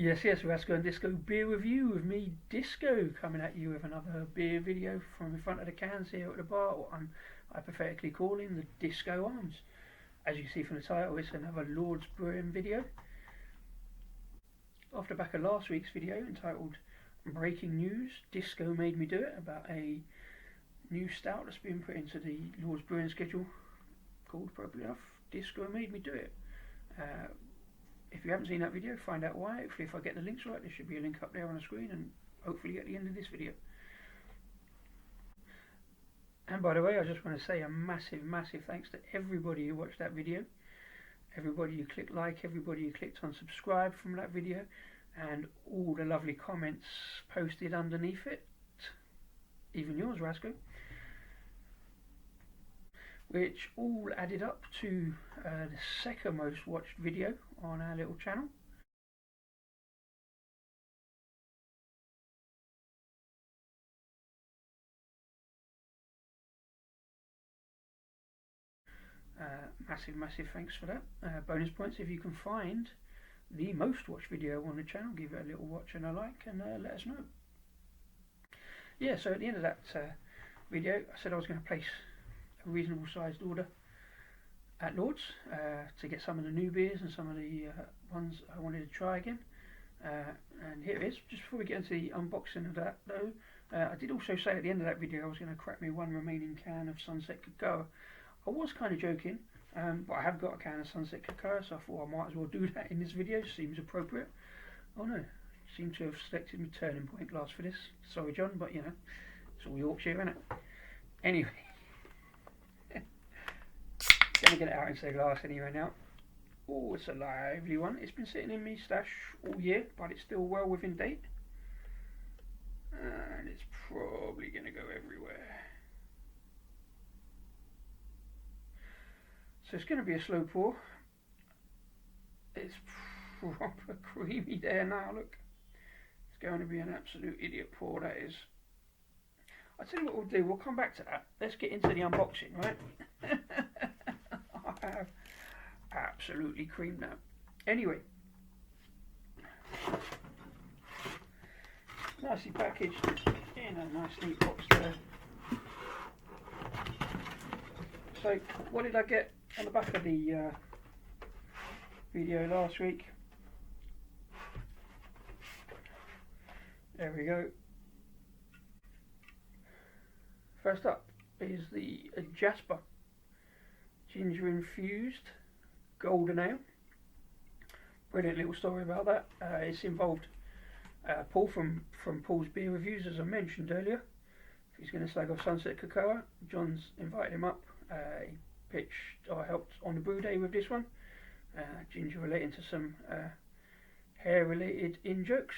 Yes, Rasco and Disco beer review with me, Disco, coming at you with another beer video from in front of the cans here at the bar, what I'm hypothetically calling the Disco Arms. As you see from the title, it's another Lords Brewing video. Off the back of last week's video entitled Breaking News, Disco Made Me Do It, about a new stout that's been put into the Lords Brewing schedule, called, appropriately enough, Disco Made Me Do It. If you haven't seen that video, find out why. Hopefully, if I get the links right, there should be a link up there on the screen, and hopefully at the end of this video. And by the way, I just want to say a massive thanks to everybody who watched that video, everybody who clicked like, everybody who clicked on subscribe from that video, and all the lovely comments posted underneath it, even yours, Rasco, which all added up to the second most watched video on our little channel. Massive thanks for that. Bonus points if you can find the most watched video on the channel, give it a little watch and a like, and let us know. Yeah, so at the end of that video, I said I was going to place a reasonable sized order at Lords to get some of the new beers and some of the ones I wanted to try again. And here it is. Just before we get into the unboxing of that though, I did also say at the end of that video I was going to crack me one remaining can of Sunset Cocoa. I was kind of joking, but I have got a can of Sunset Cocoa, so I thought I might as well do that in this video. Seems appropriate. Oh no, seem to have selected my turning point glass for this. Sorry John, but you know, it's all Yorkshire, isn't it? Anyway, gonna get it out into the glass anyway now. Oh, it's a lively one. It's been sitting in my stash all year, but it's still well within date. And it's probably gonna go everywhere. So it's going to be a slow pour. It's proper creamy there now, look. It's going to be an absolute idiot pour, that is. I'll tell you what we'll do, we'll come back to that. Let's get into the unboxing, right? I have absolutely creamed now. Anyway. Nicely packaged in a nice neat box there. So, what did I get on the back of the video last week? There we go. First up is the Jasper ginger infused golden ale. Brilliant little story about that. It's involved Paul from Paul's Beer Reviews, as I mentioned earlier. If he's going to slag off Sunset Cocoa, John's invited him up. He pitched or helped on the brew day with this one. Ginger relating to some hair related in jokes,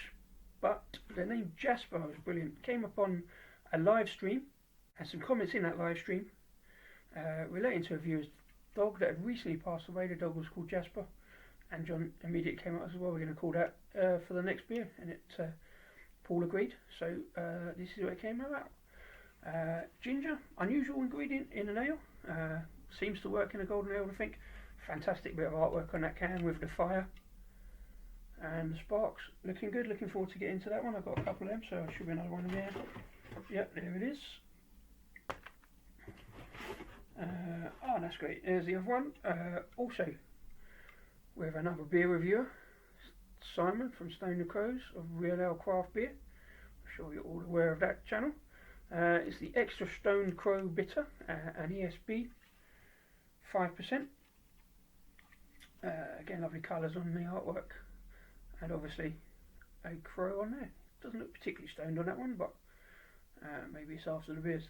but the name Jasper was brilliant. Came upon a live stream and some comments in that live stream relating to a viewer's dog that had recently passed away. The dog was called Jasper, and John immediately came up as well, we're going to call that for the next beer, and Paul agreed, so this is what it came about. Ginger, unusual ingredient in an ale, seems to work in a golden ale, I think. Fantastic bit of artwork on that can with the fire and the sparks. Looking good, looking forward to getting into that one. I've got a couple of them, so there should be another one in there. Yep, there it is. Oh, that's great. There's the other one. Also, we have another beer reviewer, Simon from Stone the Crows of Real Ale Craft Beer. I'm sure you're all aware of that channel. It's the Extra Stone Crow Bitter, an ESB, 5%. Again, lovely colours on the artwork, and obviously a crow on there. Doesn't look particularly stoned on that one, but maybe it's after the beers.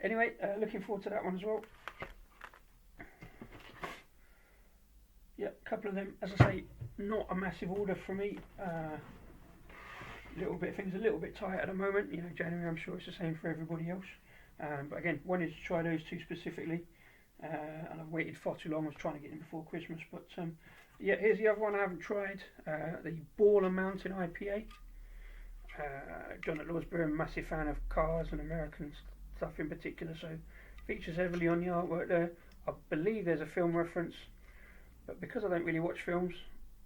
Anyway, looking forward to that one as well. Yeah, a couple of them, as I say, not a massive order for me. Things a little bit tight at the moment. You know, January, I'm sure it's the same for everybody else. But again, wanted to try those two specifically, and I've waited far too long. I was trying to get in before Christmas, but yeah, here's the other one I haven't tried, the Baller Mountain IPA. John at Lords Brewing, massive fan of cars and American stuff in particular, so features heavily on the artwork there. I believe there's a film reference, but because I don't really watch films,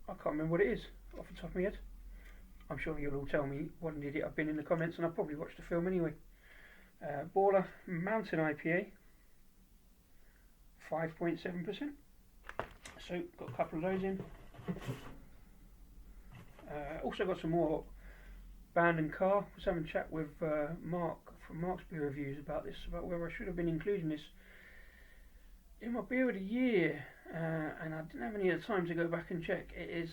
I can't remember what it is off the top of my head. I'm sure you'll all tell me what an idiot I've been in the comments, and I'll probably watch the film anyway. Baller Mountain IPA, 5.7%. So got a couple of those in. Also got some more Band and Car. I was having a chat with Mark from Mark's Beer Reviews about this, about whether I should have been including this in my beer of the year, and I didn't have any of the time to go back and check. It is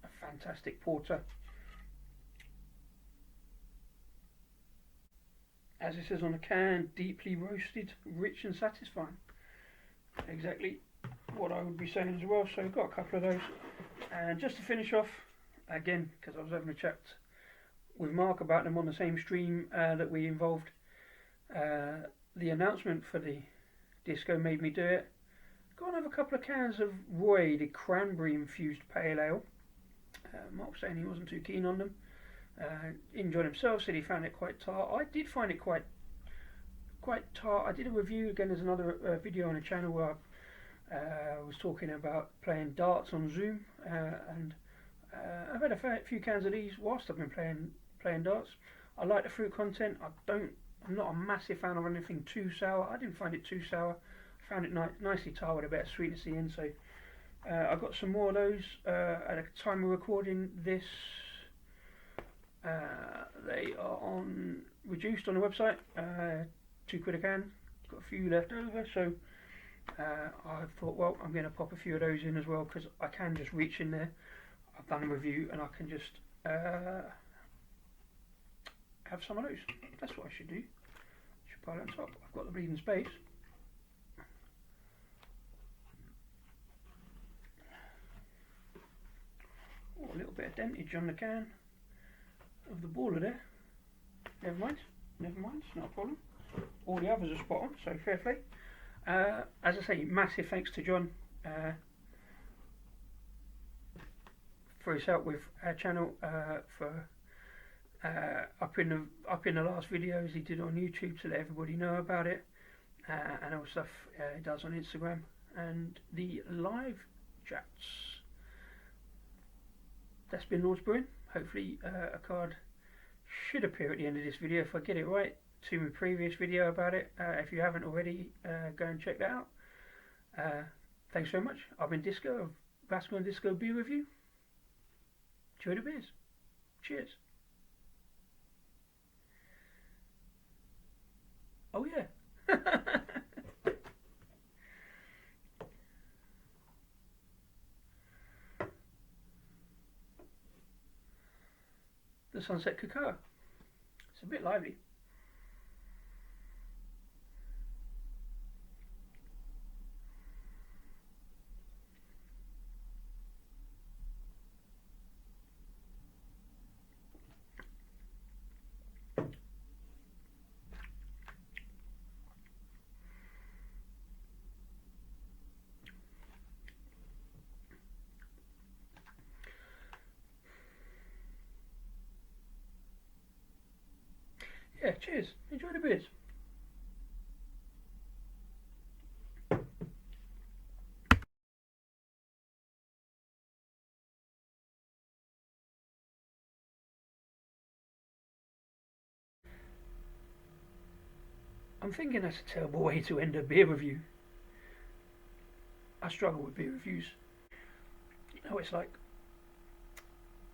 a fantastic porter. As it says on the can, deeply roasted, rich and satisfying. Exactly what I would be saying as well. So I've got a couple of those. And just to finish off, again, because I was having a chat with Mark about them on the same stream that we involved the announcement for the Disco Made Me Do It. Got another couple of cans of Roy, the cranberry infused pale ale. Mark was saying he wasn't too keen on them. Enjoyed himself, said he found it quite tart. I did find it quite tart. I did a review, again there's another video on the channel where I was talking about playing darts on Zoom, and I've had a few cans of these whilst I've been playing darts. I like the fruit content. I'm not a massive fan of anything too sour. I didn't find it too sour. I found it nicely tart with a bit of sweetness in, so I've got some more of those at the time of recording this. They are on reduced on the website, £2 a can. Got a few left over, so I thought, well, I'm going to pop a few of those in as well, because I can just reach in there. I've done a review and I can just have some of those. That's what I should do. Should pile it on top. I've got the bleeding space. Oh, a little bit of dentage on the can of the baller there. Never mind, it's not a problem. All the others are spot on, so fair play. As I say, massive thanks to John for his help with our channel, for up in the last videos he did on YouTube to let everybody know about it, and all stuff he does on Instagram and the live chats. That's been Lords Brewing. Hopefully a card should appear at the end of this video if I get it right to my previous video about it. If you haven't already, go and check that out. Thanks very much. I've been Disco of Vasco and Disco Beer Review. Enjoy the beers. Cheers. Oh yeah. The Sunset Cocoa. It's a bit lively. Yeah, cheers. Enjoy the beers. I'm thinking that's a terrible way to end a beer review. I struggle with beer reviews. You know, it's like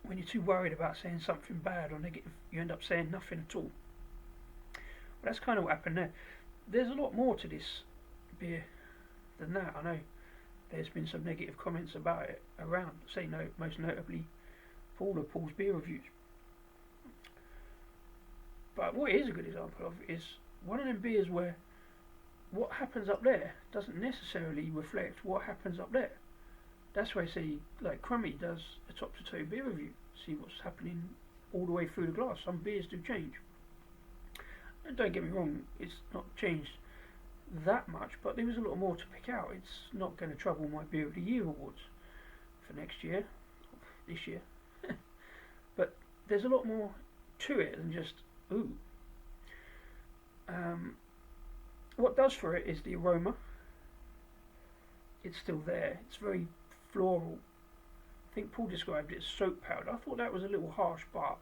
when you're too worried about saying something bad or negative, you end up saying nothing at all. Well, that's kind of what happened there. There's a lot more to this beer than that. I know there's been some negative comments about it around, say no, most notably Paul of Paul's Beer Reviews. But what is a good example of is one of them beers where what happens up there doesn't necessarily reflect what happens up there. That's why I say, like Crummy does a top to toe beer review, see what's happening all the way through the glass. Some beers do change. And don't get me wrong, it's not changed that much, but there was a lot more to pick out. It's not going to trouble my Beer of the Year awards for next year, this year. But there's a lot more to it than just, ooh. What does for it is the aroma. It's still there. It's very floral, think Paul described it as soap powder. I thought that was a little harsh, but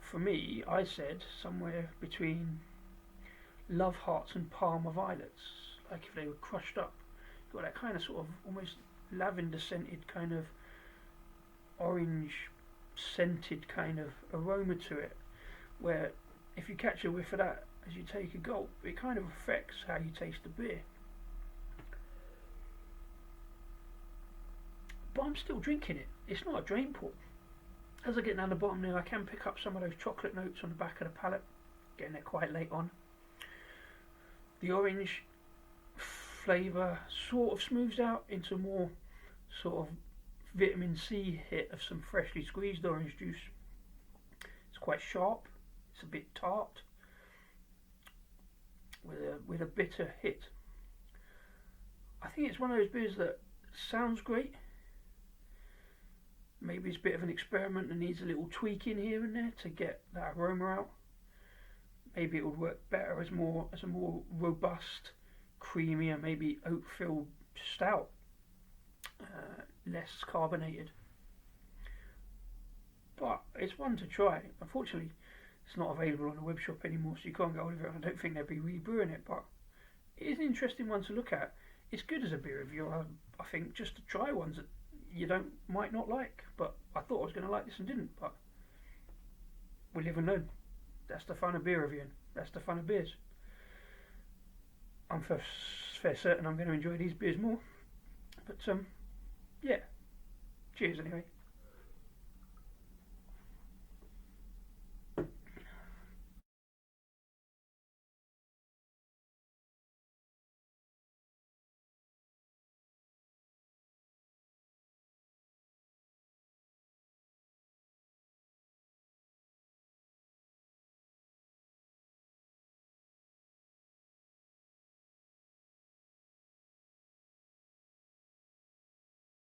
for me, I said somewhere between love hearts and Parma violets, like if they were crushed up. Got that kind of sort of almost lavender scented kind of orange scented kind of aroma to it, where if you catch a whiff of that as you take a gulp, it kind of affects how you taste the beer. But I'm still drinking it. It's not a drain pour. As I get down the bottom now, I can pick up some of those chocolate notes on the back of the palate, getting there quite late on. The orange flavour sort of smooths out into more sort of vitamin C hit of some freshly squeezed orange juice. It's quite sharp, it's a bit tart, with a bitter hit. I think it's one of those beers that sounds great. Maybe it's a bit of an experiment and needs a little tweaking here and there to get that aroma out. Maybe it would work better as a more robust, creamier, maybe oat-filled stout, less carbonated. But it's one to try. Unfortunately, it's not available on the web shop anymore, so you can't go over it. I don't think they'll be rebrewing it, but it is an interesting one to look at. It's good as a beer review, I think, just to try ones that you might not like. But I thought I was going to like this and didn't. But we live and learn. That's the fun of beer reviewing. That's the fun of beers. I'm fair certain I'm going to enjoy these beers more. But yeah, cheers anyway.